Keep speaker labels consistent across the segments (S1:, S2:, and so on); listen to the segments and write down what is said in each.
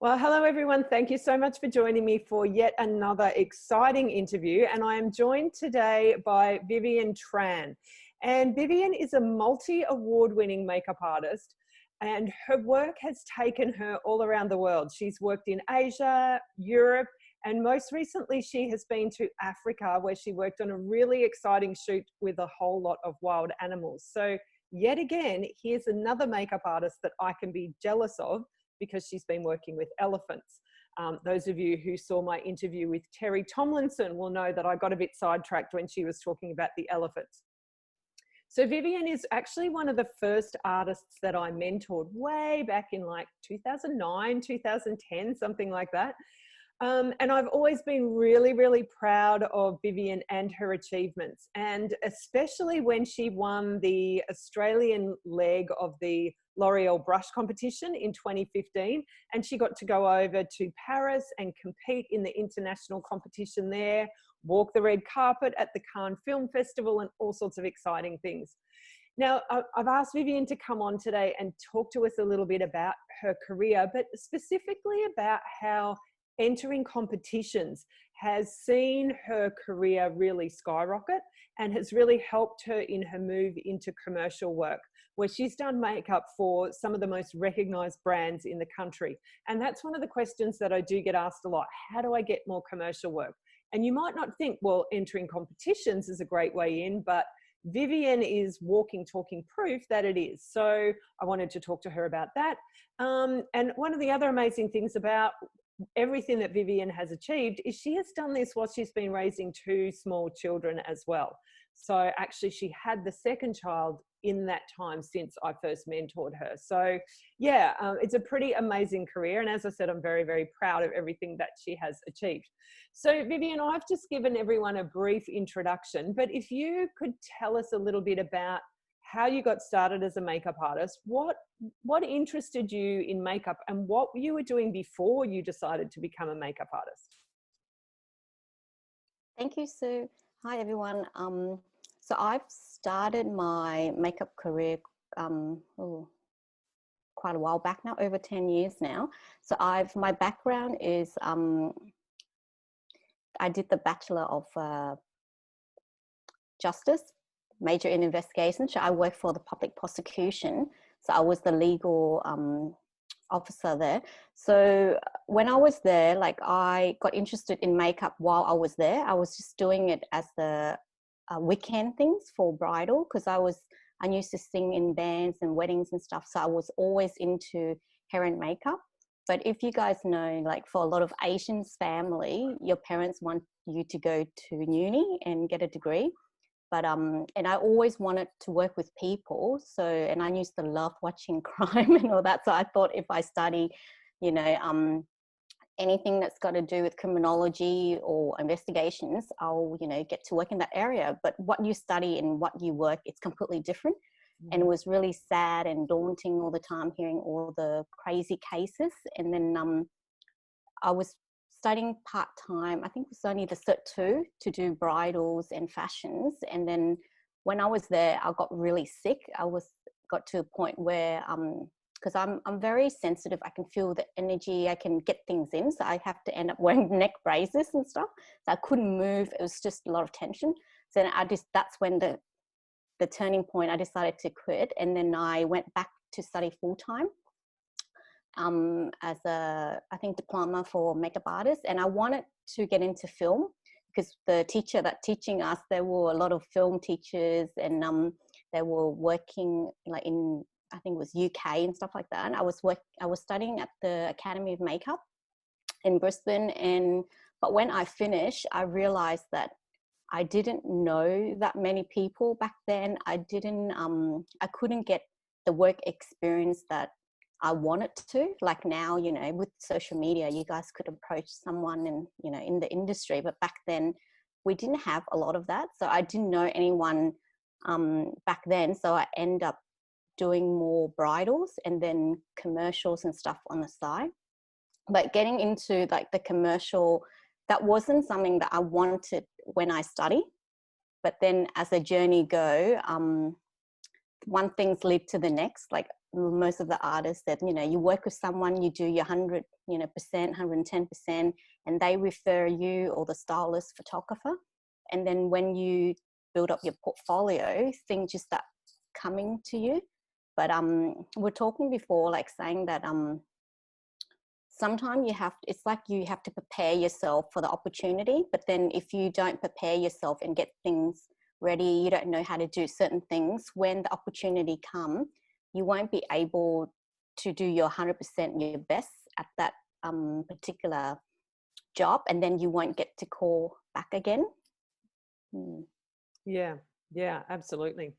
S1: Well, hello everyone. Thank you so much for joining me for yet another exciting interview. And I am joined today by Vivianne Tran. And Vivienne is a multi-award-winning makeup artist, and her work has taken her all around the world. She's worked in Asia, Europe, and most recently she has been to Africa, where she worked on a really exciting shoot with a whole lot of wild animals. So yet again, here's another makeup artist that I can be jealous of, because she's been working with elephants. Those of you who saw my interview with Terry Tomlinson will know that I got a bit sidetracked when she was talking about the elephants. So Vivienne is actually one of the first artists that I mentored way back in like 2009, 2010, something like that. And I've always been really, really proud of Vivienne and her achievements, and especially when she won the Australian leg of the L'Oreal brush competition in 2015, and she got to go over to Paris and compete in the international competition there, walk the red carpet at the Cannes Film Festival, and all sorts of exciting things. Now, I've asked Vivienne to come on today and talk to us a little bit about her career, but specifically about how entering competitions has seen her career really skyrocket and has really helped her in her move into commercial work, where she's done makeup for some of the most recognized brands in the country. And that's one of the questions that I do get asked a lot. How do I get more commercial work? And you might not think, well, entering competitions is a great way in, but Vivienne is walking, talking proof that it is. So I wanted to talk to her about that. And one of the other amazing things about everything that Vivienne has achieved is she has done this while she's been raising two small children as well. So actually she had the second child in that time since I first mentored her. So yeah, it's a pretty amazing career. And as I said, I'm very, very proud of everything that she has achieved. So Vivienne, I've just given everyone a brief introduction, but if you could tell us a little bit about how you got started as a makeup artist, what interested you in makeup, and what you were doing before you decided to become a makeup artist?
S2: Thank you, Sue. Hi, everyone. So I've started my makeup career quite a while back now, over 10 years now. So my background is, I did the Bachelor of Justice, major in investigation. So I worked for the public prosecution. So I was the legal officer there. So when I was there, like, I got interested in makeup while I was there. I was just doing it as the weekend things for bridal, because I used to sing in bands and weddings and stuff. So I was always into hair and makeup. But if you guys know, like, for a lot of Asians family, your parents want you to go to uni and get a degree. But and I always wanted to work with people. So, and I used to love watching crime and all that. So I thought, if I study, you know, anything that's got to do with criminology or investigations, I'll, you know, get to work in that area. But what you study and what you work, it's completely different. And it was really sad and daunting all the time, hearing all the crazy cases. And then I was studying part-time. I think it was only the Cert 2 to do bridals and fashions. And then when I was there, I got really sick. Got to a point where, because I'm very sensitive, I can feel the energy, I can get things in. So I have to end up wearing neck braces and stuff. So I couldn't move. It was just a lot of tension. So then that's when the turning point, I decided to quit. And then I went back to study full-time as a, I think, diploma for makeup artist. And I wanted to get into film, because the teacher that teaching us, there were a lot of film teachers, and they were working like in, I think it was UK and stuff like that. And I was studying at the Academy of Makeup in Brisbane. But when I finished, I realized that I didn't know that many people back then. I couldn't get the work experience that I wanted to. Like now, you know, with social media, you guys could approach someone and, you know, in the industry, but back then we didn't have a lot of that. So I didn't know anyone back then. So I ended up doing more bridals and then commercials and stuff on the side. But getting into like the commercial, that wasn't something that I wanted when I studied. But then as the journey go, one thing's lead to the next. Like most of the artists that, you know, you work with someone, you do your 100, you know, percent, 110%, and they refer you or the stylist photographer. And then when you build up your portfolio, things just start coming to you. But we're talking before, like saying that sometimes it's like you have to prepare yourself for the opportunity. But then if you don't prepare yourself and get things ready, you don't know how to do certain things, when the opportunity comes, you won't be able to do your 100% your best at that particular job, and then you won't get to call back again.
S1: Yeah, absolutely.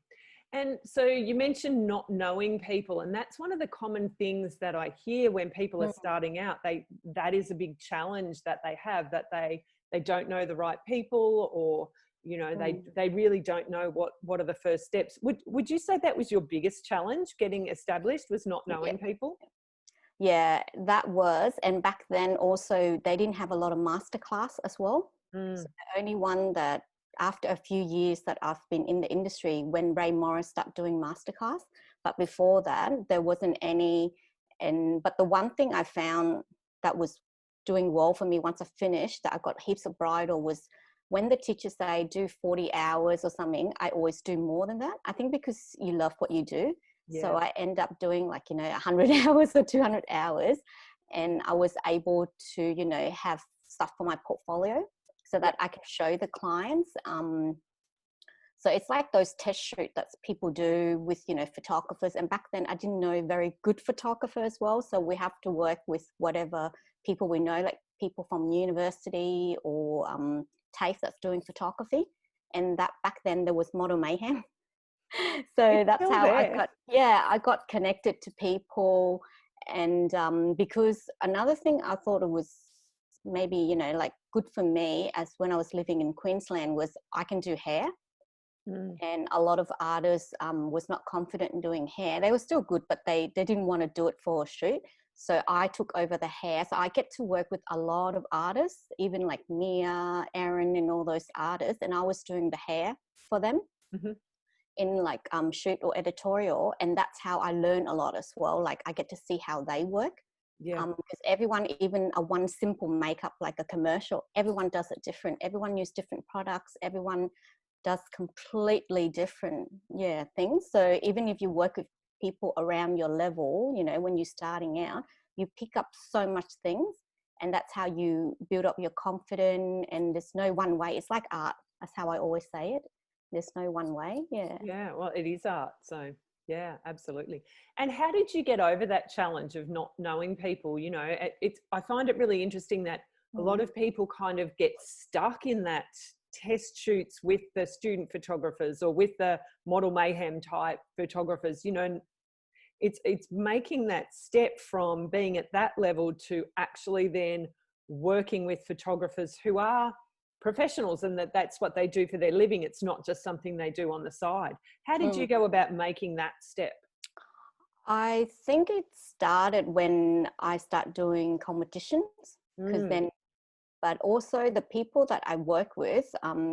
S1: And so you mentioned not knowing people, and that's one of the common things that I hear when people are starting out. That is a big challenge that they have, that they don't know the right people, or you know, they really don't know what are the first steps. Would you say that was your biggest challenge, getting established, was not knowing people?
S2: Yeah, that was. And back then also they didn't have a lot of masterclass as well. So the only one that after a few years that I've been in the industry, when Ray Morris started doing masterclass, but before that there wasn't any. But the one thing I found that was doing well for me once I finished, that I got heaps of bridal, was when the teachers say do 40 hours or something, I always do more than that. I think because you love what you do. Yeah. So I end up doing like, you know, 100 hours or 200 hours. And I was able to, you know, have stuff for my portfolio so that I can show the clients. So it's like those test shoots that people do with, you know, photographers. And back then I didn't know very good photographer as well. So we have to work with whatever people we know, like people from university or TAFE that's doing photography. And that back then there was Model Mayhem. So that's how I got connected to people. And because another thing I thought it was maybe, you know, like good for me as when I was living in Queensland was I can do hair. And a lot of artists was not confident in doing hair. They were still good, but they didn't want to do it for a shoot. So I took over the hair. So I get to work with a lot of artists, even like Mia, Aaron, and all those artists. And I was doing the hair for them in like shoot or editorial. And that's how I learn a lot as well. Like I get to see how they work. Yeah. Because everyone, even a one simple makeup, like a commercial, everyone does it different. Everyone uses different products. Everyone does completely different things. So even if you work with people around your level, you know, when you're starting out, you pick up so much things, and that's how you build up your confidence. And there's no one way. It's like art. That's how I always say it. There's no one way. Yeah,
S1: well, it is art. So yeah, absolutely. And how did you get over that challenge of not knowing people? You know, I find it really interesting that a lot of people kind of get stuck in that test shoots with the student photographers or with the Model Mayhem type photographers. You know, it's making that step from being at that level to actually then working with photographers who are professionals, and that's what they do for their living. It's not just something they do on the side. How did you go about making that step?
S2: I think it started when I started doing competitions, because then, but also the people that I work with,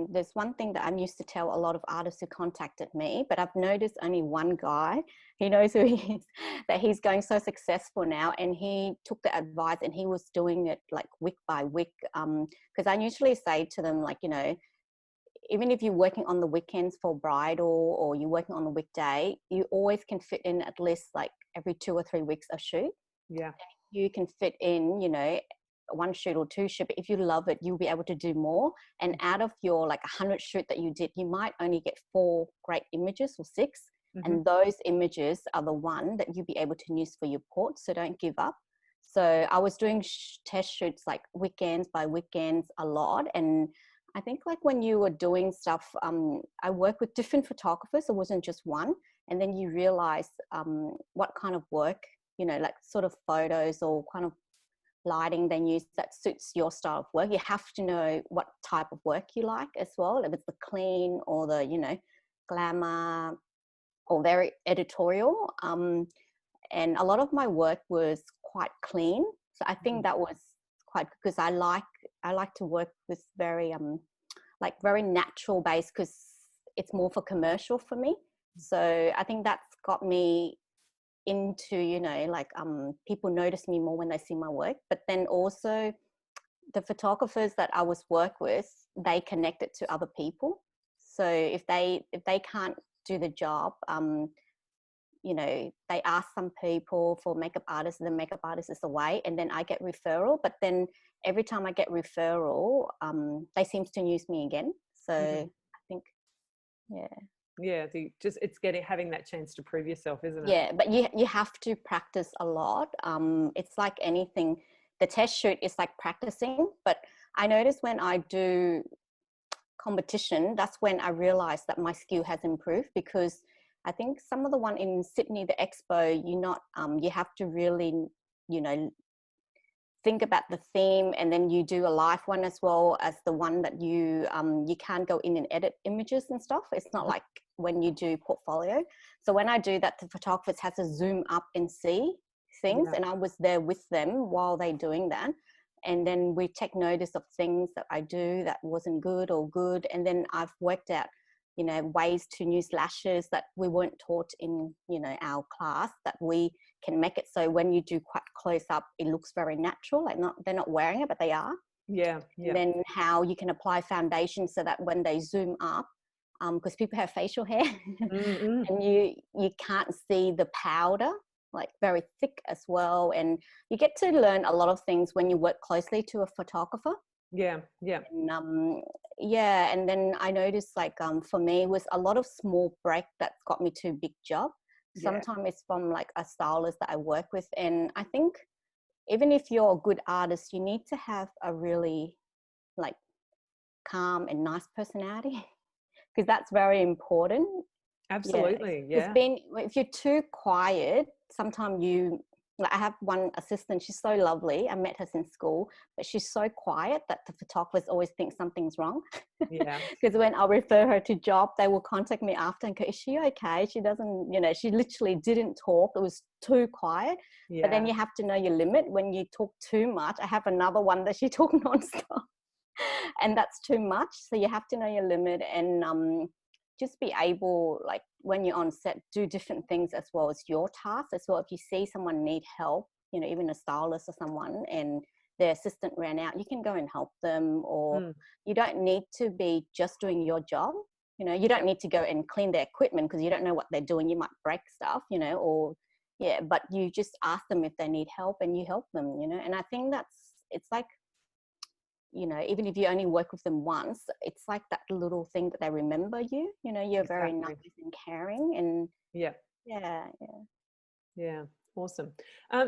S2: there's one thing that I used to tell a lot of artists who contacted me, but I've noticed only one guy, he knows who he is, that he's going so successful now, and he took the advice and he was doing it like week by week. Because I usually say to them, like, you know, even if you're working on the weekends for bridal or you're working on the weekday, you always can fit in at least like every 2 or 3 weeks a shoot. Yeah. You can fit in, you know, 1 shoot or 2 shoot, but if you love it, you'll be able to do more. And out of your like 100 shoot that you did, you might only get 4 great images or 6. And those images are the one that you'll be able to use for your port. So don't give up. So I was doing test shoots like weekends by weekends a lot. And I think like when you were doing stuff, I work with different photographers. It wasn't just one. And then you realize what kind of work, you know, like sort of photos or kind of lighting they use that suits your style of work. You have to know what type of work you like as well. If it's the clean or the, you know, glamour or very editorial. And a lot of my work was quite clean. So I think that was quite, because I like to work with very like very natural base, because it's more for commercial for me. So I think that's got me into, people notice me more when they see my work. But then also the photographers that I was work with, they connect it to other people. So if they can't do the job, they ask some people for makeup artists, and the makeup artist is away, and then I get referral. But then every time I get referral, they seem to use me again. So I think, yeah.
S1: Yeah, it's having that chance to prove yourself, isn't it?
S2: Yeah, but you have to practice a lot. It's like anything. The test shoot is like practicing, but I notice when I do competition, that's when I realized that my skill has improved, because I think some of the one in Sydney, the expo, you have to really, think about the theme, and then you do a live one as well as the one that you can't go in and edit images and stuff. It's not like when you do portfolio. So when I do that, the photographers has to zoom up and see things, and I was there with them while they're doing that. And then we take notice of things that I do that wasn't good or good. And then I've worked out, ways to use lashes that we weren't taught in, our class, that we can make it so when you do quite close up, it looks very natural. Like they're not wearing it, but they are.
S1: Yeah.
S2: And then how you can apply foundation so that when they zoom up, because people have facial hair and you can't see the powder, like very thick as well. And you get to learn a lot of things when you work closely to a photographer.
S1: Yeah.
S2: And, and then I noticed, like, for me, it was a lot of small break that's got me to big job. Sometimes it's from like a stylist that I work with. And I think even if you're a good artist, you need to have a really like calm and nice personality, because that's very important.
S1: Absolutely. Yeah.
S2: If you're too quiet, sometimes I have one assistant, she's so lovely. I met her since school, but she's so quiet that the photographers always think something's wrong.
S1: Yeah.
S2: Because when I refer her to job, they will contact me after and go, is she okay? She doesn't, she literally didn't talk. It was too quiet.
S1: Yeah.
S2: But then you have to know your limit. When you talk too much, I have another one that she talk nonstop. And that's too much. So you have to know your limit, and just be able, like when you're on set, do different things as well as your task as well. If you see someone need help, even a stylist or someone, and their assistant ran out, you can go and help them. Or you don't need to be just doing your job. You don't need to go and clean their equipment, because you don't know what they're doing. You might break stuff, but you just ask them if they need help and you help them, and I think it's like, even if you only work with them once, it's like that little thing that they remember you. You're very nice and caring, and
S1: yeah. Awesome.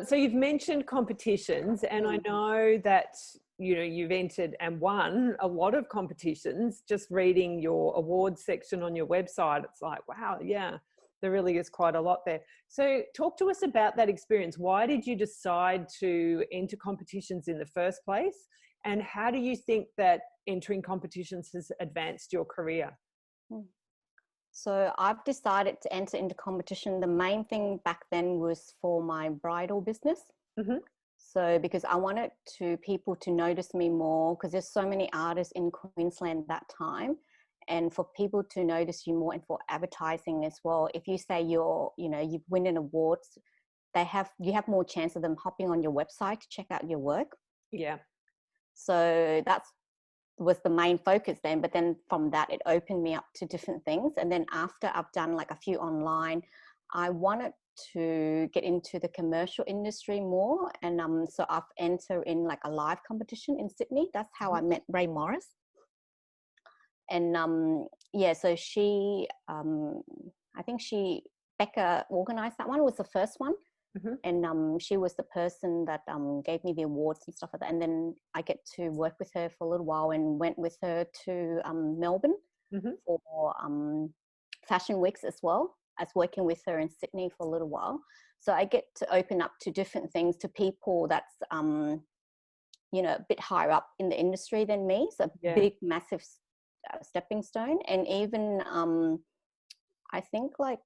S1: So you've mentioned competitions, and I know that you've entered and won a lot of competitions. Just reading your awards section on your website, it's like, wow, yeah, there really is quite a lot there. So talk to us about that experience. Why did you decide to enter competitions in the first place? And how do you think that entering competitions has advanced your career?
S2: So I've decided to enter into competition. The main thing back then was for my bridal business. So because I wanted people to notice me more, because there's so many artists in Queensland that time, and for people to notice you more, and for advertising as well. If you say you've won an awards, you have more chance of them hopping on your website to check out your work.
S1: Yeah.
S2: So that was the main focus then. But then from that, it opened me up to different things. And then after I've done like a few online, I wanted to get into the commercial industry more. And so I've entered in like a live competition in Sydney. That's how I met Ray Morris. And so she, I think Becca organised that one. It was the first one. And she was the person that gave me the awards and stuff like that. And then I get to work with her for a little while, and went with her to Melbourne for fashion weeks, as well as working with her in Sydney for a little while. So I get to open up to different things to people that's a bit higher up in the industry than me. So big, massive stepping stone. And even I think like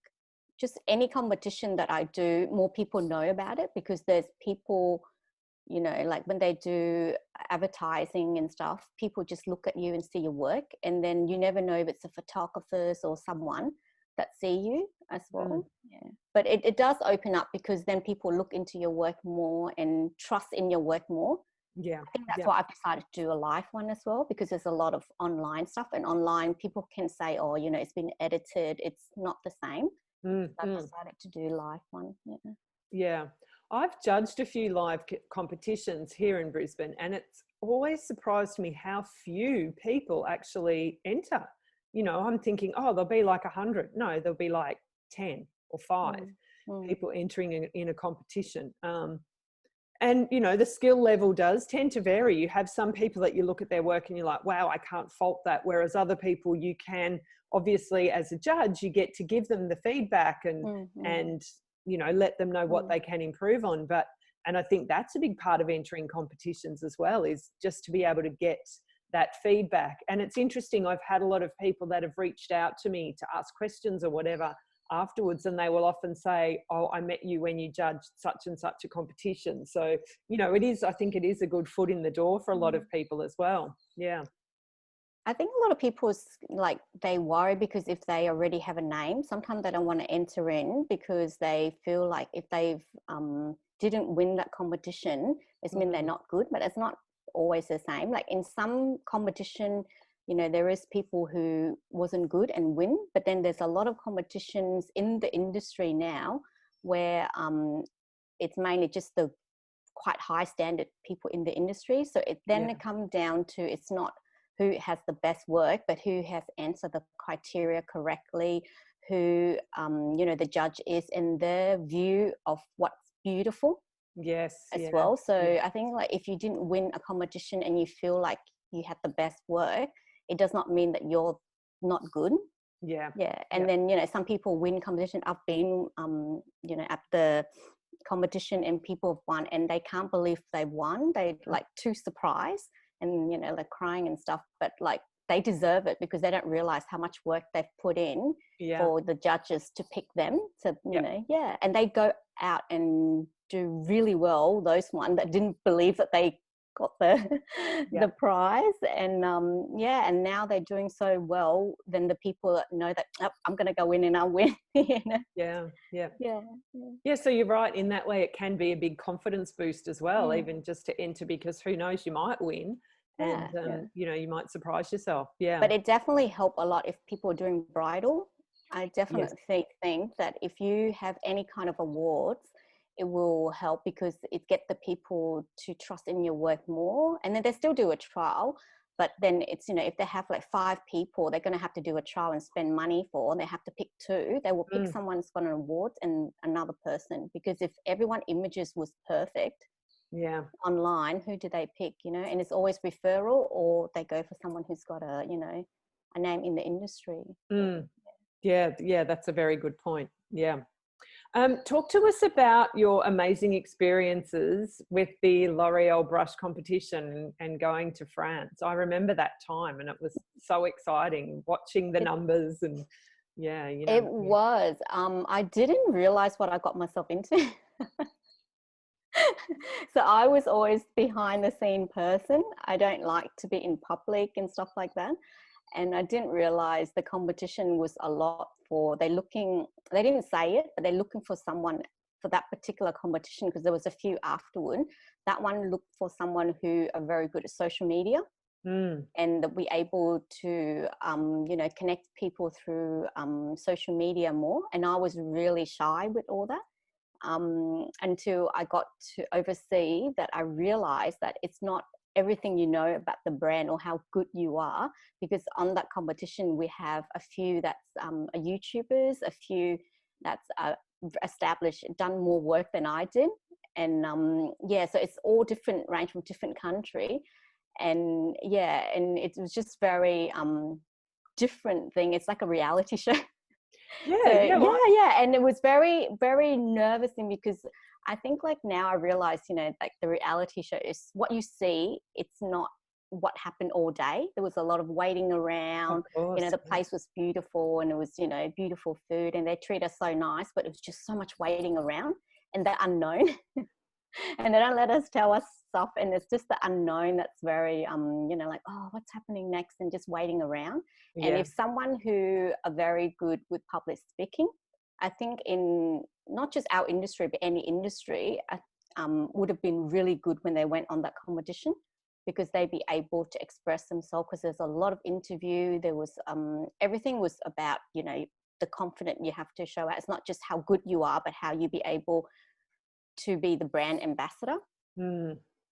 S2: just any competition that I do, more people know about it, because there's people, like when they do advertising and stuff, people just look at you and see your work, and then you never know if it's a photographer or someone. that see you as well. Yeah. But it does open up, because then people look into your work more and trust in your work more.
S1: Yeah.
S2: I think that's why I've decided to do a live one as well, because there's a lot of online stuff, and online people can say, oh, you know, it's been edited. It's not the same. So I've decided to do live one. Yeah.
S1: Yeah. I've judged a few live competitions here in Brisbane, and it's always surprised me how few people actually enter. You know, I'm thinking, oh, there'll be like 100. No, there'll be like 10 or 5 people entering in a competition. And, you know, the skill level does tend to vary. You have some people that you look at their work and you're like, wow, I can't fault that. Whereas other people, you can, obviously, as a judge, you get to give them the feedback and you know, let them know what they can improve on. And I think that's a big part of entering competitions as well, is just to be able to get that feedback. And it's interesting, I've had a lot of people that have reached out to me to ask questions or whatever afterwards, and they will often say, oh, I met you when you judged such and such a competition. So, you know, I think it is a good foot in the door for a lot of people as well. Yeah.
S2: I think a lot of people, like, they worry because if they already have a name, sometimes they don't want to enter in, because they feel like if they've didn't win that competition, it means they're not good. But it's not always the same. Like in some competition, you know, there is people who wasn't good and win, but then there's a lot of competitions in the industry now where it's mainly just the quite high standard people in the industry. So it comes down to, it's not who has the best work, but who has answered the criteria correctly, who, you know, the judge is in their view of what's beautiful as well. So I think, like, if you didn't win a competition and you feel like you had the best work, it does not mean that you're not good. And then, you know, some people win competition. I've been, you know, at the competition and people have won and they can't believe they won. They like too surprised and, you know, like crying and stuff, but like they deserve it because they don't realize how much work they've put in for the judges to pick them. So, you know, and they go out and do really well, those ones that didn't believe that they got the the prize. And and now they're doing so well, then the people that know that, oh, I'm going to go in and I'll win. You know?
S1: So you're right, in that way it can be a big confidence boost as well, even just to enter, because who knows, you might win and you know, you might surprise yourself.
S2: But it definitely helped a lot if people are doing bridal. I definitely think that if you have any kind of awards, it will help because it get the people to trust in your work more. And then they still do a trial, but then it's, you know, if they have like 5 people, they're going to have to do a trial and spend money for, and they have to pick 2. They will pick someone who's got an award and another person, because if everyone images was perfect online, who do they pick, you know? And it's always referral, or they go for someone who's got a, you know, a name in the industry.
S1: That's a very good point. Talk to us about your amazing experiences with the L'Oreal brush competition and going to France. I remember that time and it was so exciting watching the numbers and you know.
S2: It was. I didn't realize what I got myself into. So I was always behind the scene person. I don't like to be in public and stuff like that. And I didn't realize the competition was a lot for, they didn't say it, but they're looking for someone for that particular competition, because there was a few afterward. That one looked for someone who are very good at social media and that we able to, you know, connect people through social media more. And I was really shy with all that until I got to oversee that. I realized that it's not everything you know about the brand or how good you are, because on that competition we have a few that's YouTubers, a few that's established, done more work than I did, and so it's all different, range from different country, and and it was just very different thing. It's like a reality show. And it was very, very nervous-ing, because I think like now I realize, you know, like the reality show is what you see. It's not what happened all day. There was a lot of waiting around. You know, the place was beautiful and it was, you know, beautiful food and they treat us so nice, but it was just so much waiting around and the unknown. And they don't let us tell us stuff, and it's just the unknown that's very you know, like, oh, what's happening next, and just waiting around. And if someone who are very good with public speaking, I think in not just our industry but any industry, would have been really good when they went on that competition, because they'd be able to express themselves, because there's a lot of interview. There was everything was about, you know, the confidence you have to show out. It's not just how good you are, but how you be able to be the brand ambassador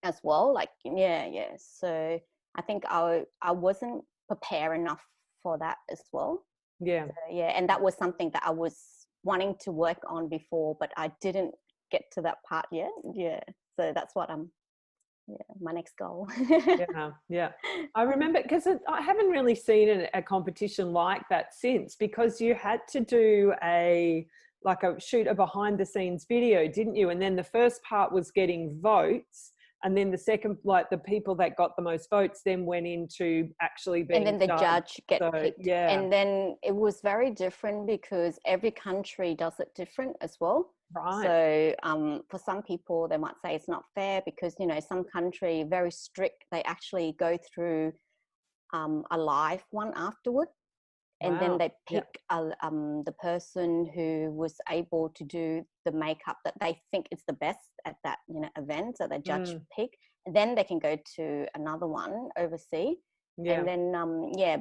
S2: as well. Like, so I think I wasn't prepared enough for that as well. So, and that was something that I was wanting to work on before, but I didn't get to that part yet. So that's what my next goal.
S1: I remember, because I haven't really seen a competition like that since, because you had to do shoot a behind the scenes video, didn't you? And then the first part was getting votes, and then the second, like, the people that got the most votes then went into actually being
S2: and then the judge get picked. And then it was very different because every country does it different as well. So for some people, they might say it's not fair because, you know, some country very strict, they actually go through a live one afterward. And then they pick the person who was able to do the makeup that they think is the best at that, you know, event that the judge pick. And then they can go to another one overseas. And then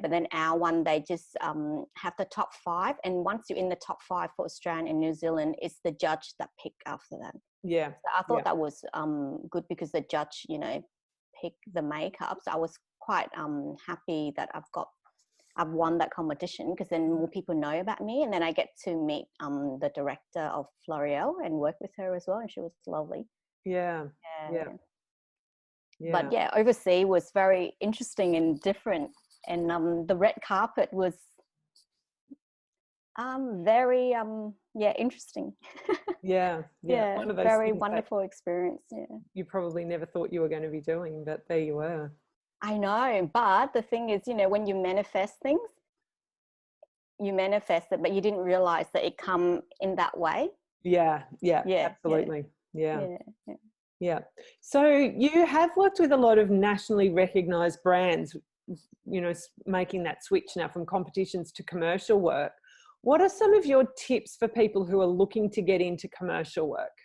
S2: but then our one, they just have the top 5, and once you're in the top 5 for Australia and New Zealand, it's the judge that pick after that. So I thought that was good, because the judge, you know, picked the makeup. So I was quite happy that I've won that competition, because then more people know about me, and then I get to meet the director of L'Oreal and work with her as well, and she was lovely. But overseas was very interesting and different, and the red carpet was very interesting.
S1: One of those
S2: very wonderful experience.
S1: You probably never thought you were going to be doing, but there you were.
S2: I know, but the thing is, you know, when you manifest things, you manifest it, but you didn't realize that it come in that way. Absolutely.
S1: So you have worked with a lot of nationally recognized brands, you know, making that switch now from competitions to commercial work. What are some of your tips for people who are looking to get into commercial work?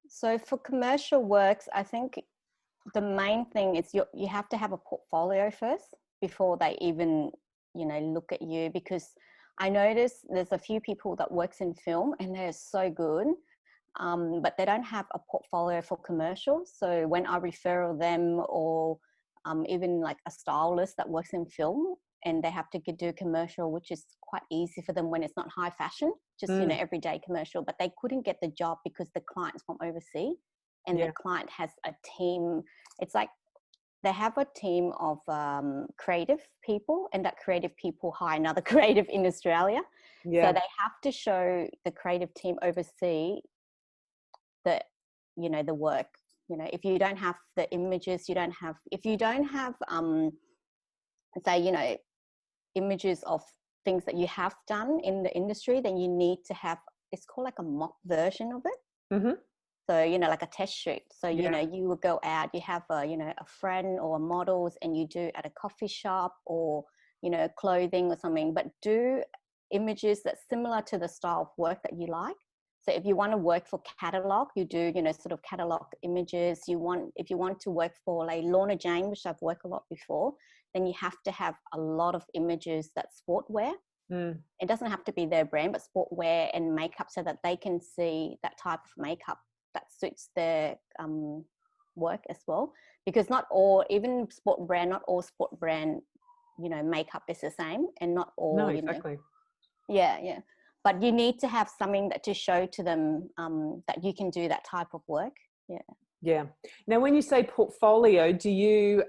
S2: So for commercial works, I think the main thing is you have to have a portfolio first before they even, you know, look at you, because I notice there's a few people that works in film and they're so good, but they don't have a portfolio for commercial. So when I refer them, or even like a stylist that works in film, and they have to do commercial, which is quite easy for them when it's not high fashion, just you know, everyday commercial, but they couldn't get the job because the client's from overseas. And the client has a team. It's like they have a team of creative people, and that creative people hire another creative in Australia. So they have to show the creative team overseas that, you know, the work. You know, if you don't have the images, if you don't have, say, you know, images of things that you have done in the industry, then you need to have, it's called like a mock version of it. So, you know, like a test shoot. So, you know, you will go out, you have a, you know, a friend or models, and you do at a coffee shop or, you know, clothing or something, but do images that's similar to the style of work that you like. So if you want to work for catalog, you do, you know, sort of catalog images. If you want to work for like Lorna Jane, which I've worked a lot before, then you have to have a lot of images that's sportwear. It doesn't have to be their brand, but sportwear and makeup, so that they can see that type of makeup that suits their work as well. Because not all, even sport brand, not all sport brand, you know, makeup is the same, and not all, you know. But you need to have something that to show to them that you can do that type of work.
S1: Now, when you say portfolio, do you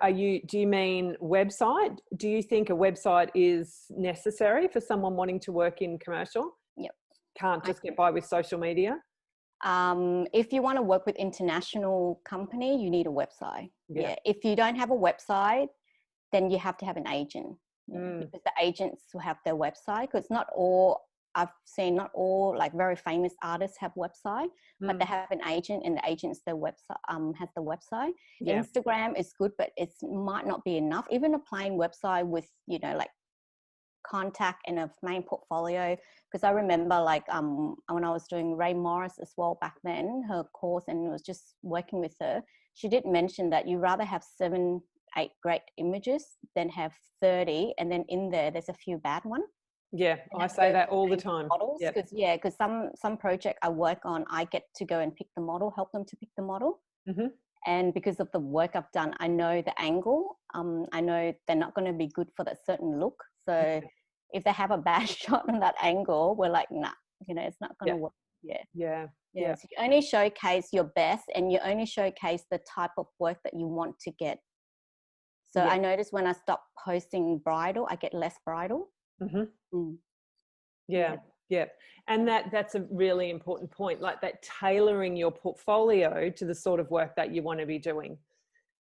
S1: mean website? Do you think a website is necessary for someone wanting to work in commercial? Can't just get by with social media?
S2: If you want to work with international company, you need a website. If you don't have a website, then you have to have an agent, because the agents will have their website, because not all I've seen not all like very famous artists have website, but they have an agent, and the agent's their website has the website.
S1: Yeah.
S2: Instagram is good, but it might not be enough. Even a plain website with, you know, like contact and a main portfolio. Because I remember like when I was doing Ray Morris as well back then, her course, and was just working with her, she did mention that you rather have 7-8 great images than have 30, and then in there's a few bad ones.
S1: Yeah, I say that all the time.
S2: Models, because some project I work on, I get to go and pick the model, help them to pick the model. And because of the work I've done, I know the angle. I know they're not going to be good for that certain look. So if they have a bad shot on that angle, we're like, nah, you know, it's not going to work. So you only showcase your best, and you only showcase the type of work that you want to get. So I noticed when I stop posting bridal, I get less bridal.
S1: Yeah. And that's a really important point, like that tailoring your portfolio to the sort of work that you want to be doing.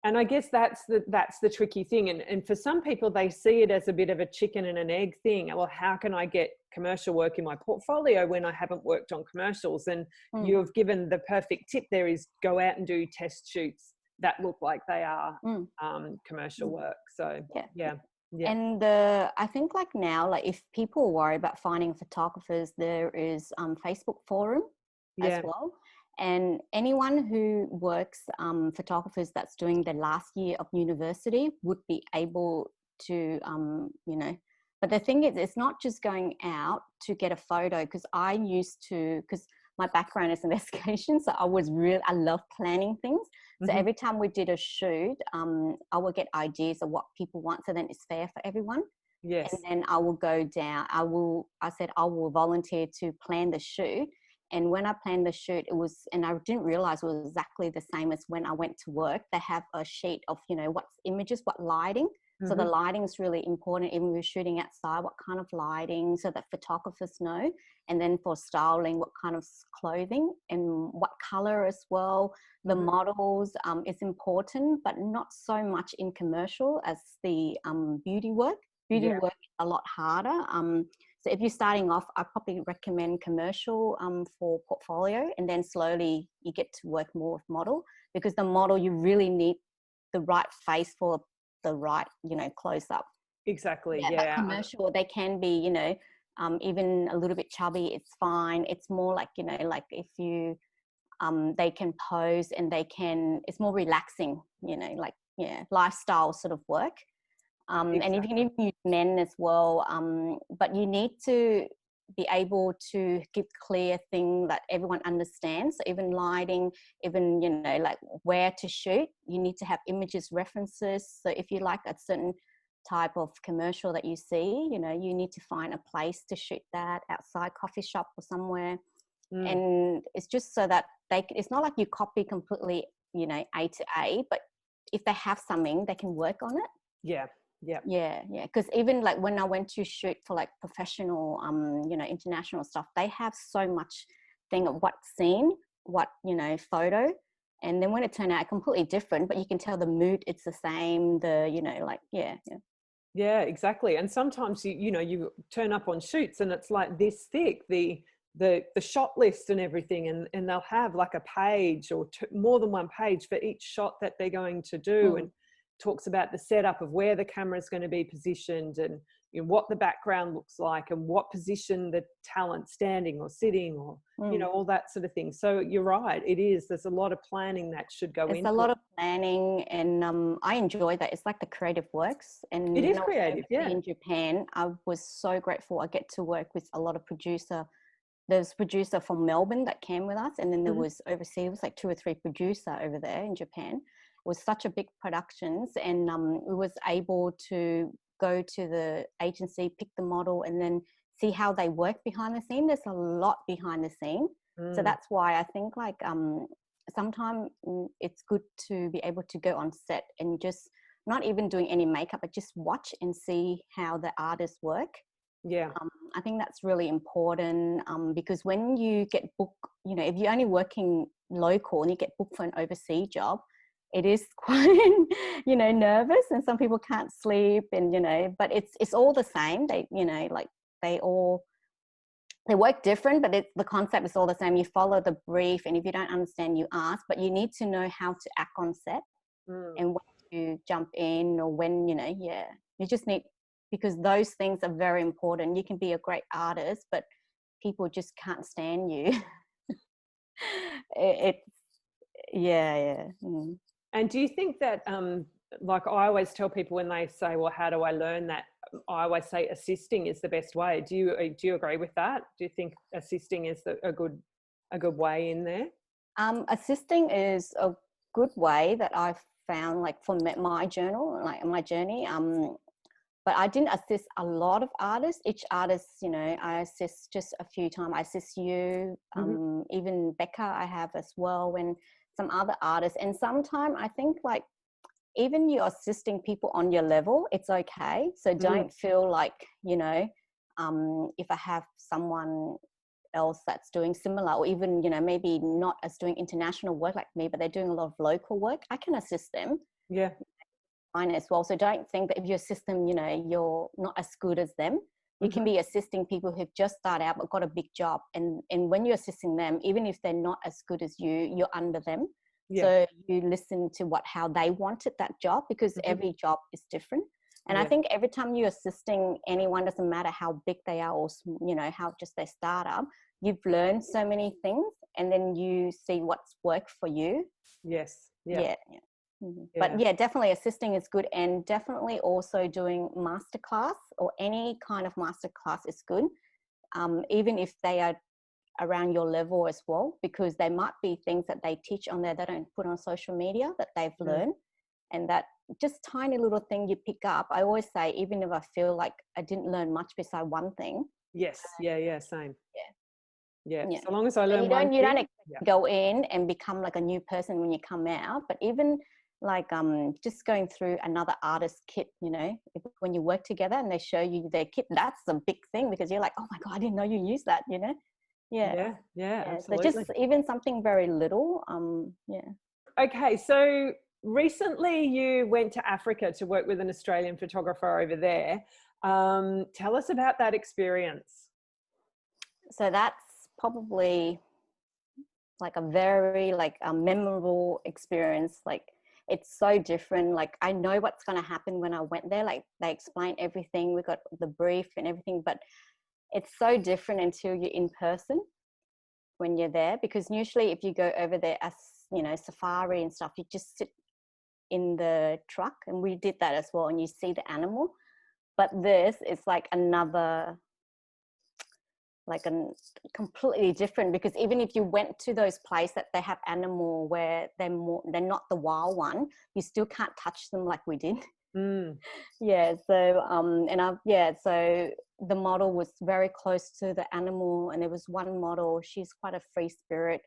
S1: And I guess that's the tricky thing. And for some people, they see it as a bit of a chicken and an egg thing. Well, how can I get commercial work in my portfolio when I haven't worked on commercials? And you've given the perfect tip there, is go out and do test shoots that look like they are commercial work. So yeah.
S2: And I think like now, like if people worry about finding photographers, there is Facebook forum as well. And anyone who works photographers that's doing the last year of university would be able to, you know, but the thing is, it's not just going out to get a photo, because my background is investigation. So I love planning things. So every time we did a shoot, I will get ideas of what people want, so then it's fair for everyone. Yes. And then I will go down. I will volunteer to plan the shoot. And when I planned the shoot, and I didn't realize it was exactly the same as when I went to work. They have a sheet of, you know, what images, what lighting. So the lighting is really important. Even if we're shooting outside, what kind of lighting, so that photographers know. And then for styling, what kind of clothing and what color as well. The models is important, but not so much in commercial as the beauty work. Beauty work is a lot harder. So if you're starting off, I probably recommend commercial for portfolio, and then slowly you get to work more with model, because the model, you really need the right face for the right, you know, close up.
S1: Exactly.
S2: But commercial, they can be, you know, even a little bit chubby, it's fine. It's more like, you know, like if you, they can pose and it's more relaxing, you know, like, lifestyle sort of work. And you can even use men as well. But you need to be able to give clear thing that everyone understands. So even lighting, even, you know, like where to shoot, you need to have images, references. So if you like a certain type of commercial that you see, you know, you need to find a place to shoot that, outside coffee shop or somewhere. And it's just so that it's not like you copy completely, you know, A to A, but if they have something, they can work on it. Yeah. Because even like when I went to shoot for like professional, you know, international stuff, they have so much thing of what scene, what, you know, photo. And then when it turned out completely different, but you can tell the mood, it's the same, you know, like,
S1: Yeah, exactly. And sometimes you know, you turn up on shoots and it's like this thick, the shot list and everything, and they'll have like a page or more than one page for each shot that they're going to do, and talks about the setup of where the camera is going to be positioned, and you know, what the background looks like, and what position the talent's standing or sitting, or you know, all that sort of thing. So you're right, there's a lot of planning that should go into it. It's a lot
S2: of planning, and I enjoy that. It's like the creative works, and
S1: it is creative.
S2: In Japan, I was so grateful. I get to work with a lot of producer. There's a producer from Melbourne that came with us, and then there was overseas, it was like 2 or 3 producer over there in Japan. It was such a big productions, and we was able to go to the agency, pick the model, and then see how they work behind the scene. There's a lot behind the scene. So that's why I think like sometimes it's good to be able to go on set and just not even doing any makeup, but just watch and see how the artists work. I think that's really important, because when you get booked, you know, if you're only working local and you get booked for an overseas job, it is quite, you know, nervous, and some people can't sleep, and, you know, but it's all the same. They, you know, like they all they work different, but the concept is all the same. You follow the brief, and if you don't understand, you ask, but you need to know how to act on set and when to jump in, or when, you just need, because those things are very important. You can be a great artist, but people just can't stand you. It's yeah.
S1: And do you think that, like I always tell people when they say, well, how do I learn that? I always say assisting is the best way. Do you agree with that? Do you think assisting is a good way in there?
S2: Assisting is a good way that I've found, like for my journey. But I didn't assist a lot of artists. Each artist, I assist just a few times. I assist you, even Becca I have as well, when some other artists. And sometimes I think like even you're assisting people on your level, it's okay. So don't feel like, if I have someone else that's doing similar, or even, maybe not as doing international work like me, but they're doing a lot of local work, I can assist them.
S1: Yeah.
S2: Fine as well. So don't think that if you assist them, you're not as good as them. You can be assisting people who've just started out but got a big job, and when you're assisting them, even if they're not as good as you, you're under them. So you listen to how they wanted that job, because every job is different. And I think every time you're assisting anyone, doesn't matter how big they are, or how just they start up, you've learned so many things, and then you see what's worked for you.
S1: Yes.
S2: Yeah. But definitely assisting is good, and definitely also doing masterclass or any kind of masterclass is good, even if they are around your level as well, because there might be things that they teach on there they don't put on social media that they've learned, and that just tiny little thing you pick up. I always say, even if I feel like I didn't learn much beside one thing.
S1: Yes. Same. Yeah.
S2: Yeah.
S1: So long as I learn
S2: you don't expect to go in and become like a new person when you come out, but even like just going through another artist kit, when you work together and they show you their kit, that's a big thing, because you're like, oh my God, I didn't know you use that,
S1: Yeah, absolutely.
S2: So just even something very little.
S1: Okay, so recently you went to Africa to work with an Australian photographer over there. Tell us about that experience.
S2: So that's probably like a very memorable experience. Like, it's so different. Like, I know what's going to happen when I went there. Like, they explained everything. We got the brief and everything, but it's so different until you're in person when you're there. Because usually if you go over there as, safari and stuff, you just sit in the truck, and we did that as well, and you see the animal. But this is like another, like a completely different, because even if you went to those places that they have animal where they're not the wild one, you still can't touch them like we did. So the model was very close to the animal, and there was one model, she's quite a free spirit,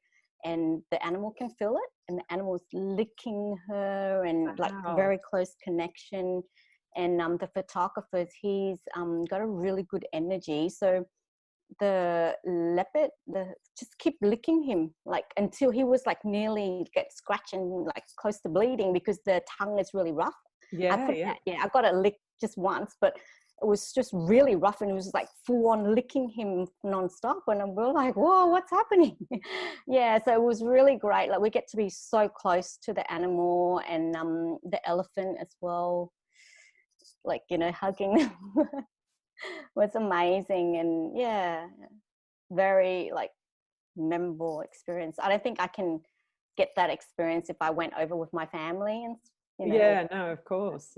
S2: and the animal can feel it, and the animal's licking her, and like very close connection. And the photographer, he's got a really good energy. So the leopard just keep licking him, like until he was like nearly get scratched and like close to bleeding, because the tongue is really rough. I got a lick just once, but it was just really rough, and it was like full on licking him non-stop, and we're like, whoa, what's happening? So it was really great. Like, we get to be so close to the animal, and the elephant as well, like, hugging them. Was amazing. And very like memorable experience. I don't think I can get that experience if I went over with my family, and
S1: no, of course.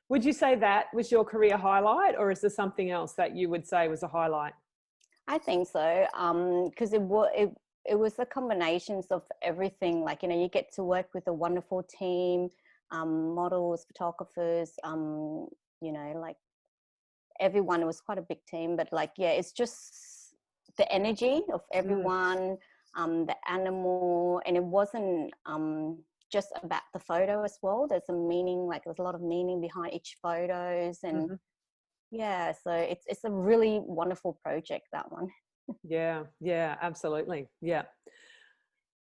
S1: Would you say that was your career highlight, or is there something else that you would say was a highlight?
S2: I think so, because it was a combination of everything. Like, you get to work with a wonderful team, models, photographers, like everyone. It was quite a big team, but it's just the energy of everyone, the animal, and it wasn't just about the photo as well. There's a meaning, there's a lot of meaning behind each photos, and so it's a really wonderful project, that one.
S1: Absolutely.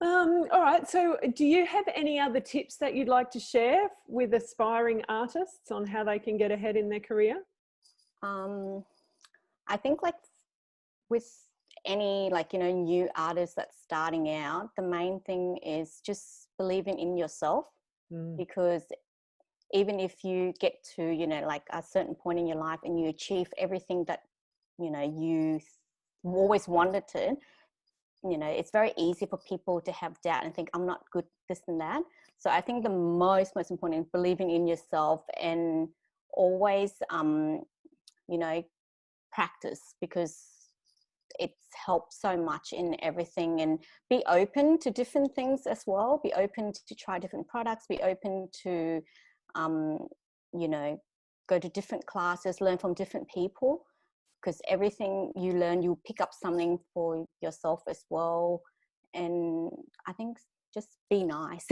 S1: All right, so do you have any other tips that you'd like to share with aspiring artists on how they can get ahead in their career?
S2: I think with any, like, you know, new artists that's starting out, the main thing is just believing in yourself. Because even if you get to, you know, like a certain point in your life and you achieve everything that, you know, you always wanted to, you know, it's very easy for people to have doubt and think, I'm not good, this and that. So I think the most important is believing in yourself, and always, you know, practice, because it's helped so much in everything. And be open to different things as well. Be open to try different products. Be open to, you know, go to different classes, learn from different people, because everything you learn, you pick up something for yourself as well. And I think just be nice.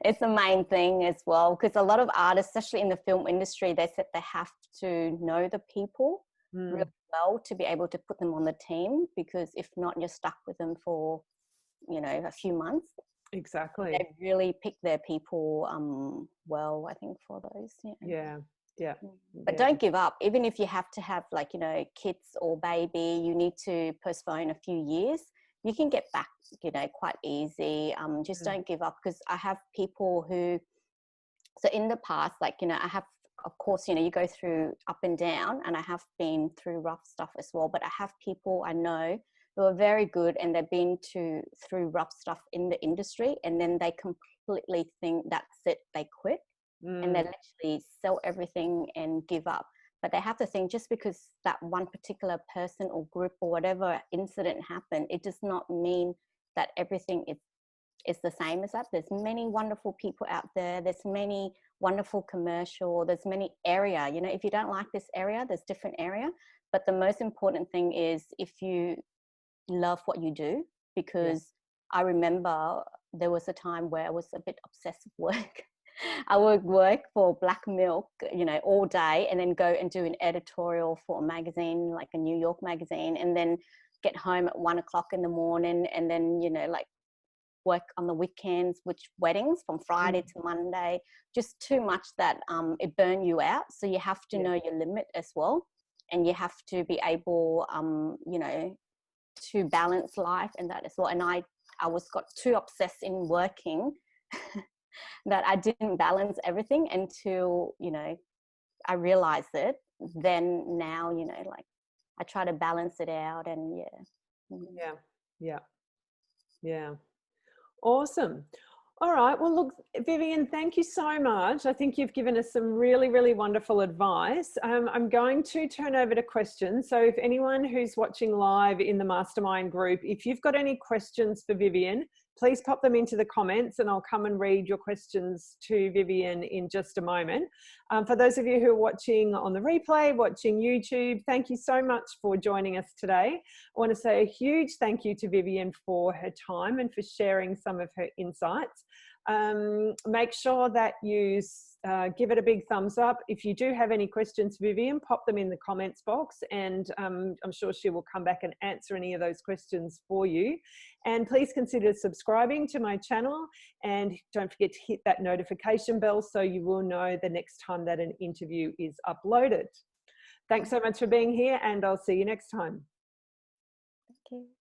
S2: It's the main thing as well, because a lot of artists, especially in the film industry, they said they have to know the people really well to be able to put them on the team, because if not, you're stuck with them for, you know, a few months.
S1: Exactly.
S2: They really pick their people well, I think, for those.
S1: Yeah.
S2: But don't give up. Even if you have to have, like, you know, kids or baby, you need to postpone a few years, you can get back, you know, quite easy. Just don't give up, because I have people who, so in the past, like, you know, I have, of course, you know, you go through up and down, and I have been through rough stuff as well, but I have people I know who are very good, and they've been through rough stuff in the industry, and then they completely think that's it, they quit, and they literally sell everything and give up. But they have to think, just because that one particular person or group or whatever incident happened, it does not mean that everything is the same as that. There's many wonderful people out there. There's many wonderful commercial. There's many area. You know, if you don't like this area, there's different area. But the most important thing is if you love what you do, because I remember there was a time where I was a bit obsessed with work. I would work for Black Milk, you know, all day, and then go and do an editorial for a magazine, like a New York magazine, and then get home at 1 o'clock in the morning, and then, you know, like work on the weekends, which weddings from Friday to Monday, just too much that it burn you out. So you have to know your limit as well, and you have to be able, you know, to balance life and that as well. And I got too obsessed in working that I didn't balance everything until, you know, I realized it. Then now, you know, like I try to balance it out, and
S1: Yeah. Awesome. All right. Well, look, Vivienne, thank you so much. I think you've given us some really, really wonderful advice. I'm going to turn over to questions. So if anyone who's watching live in the mastermind group, if you've got any questions for Vivienne, please pop them into the comments, and I'll come and read your questions to Vivienne in just a moment. For those of you who are watching on the replay, watching YouTube, thank you so much for joining us today. I want to say a huge thank you to Vivienne for her time and for sharing some of her insights. Make sure that you give it a big thumbs up. If you do have any questions, Vivienne, pop them in the comments box, and I'm sure she will come back and answer any of those questions for you. And please consider subscribing to my channel, and don't forget to hit that notification bell so you will know the next time that an interview is uploaded. Thanks so much for being here, and I'll see you next time.
S2: Thank you.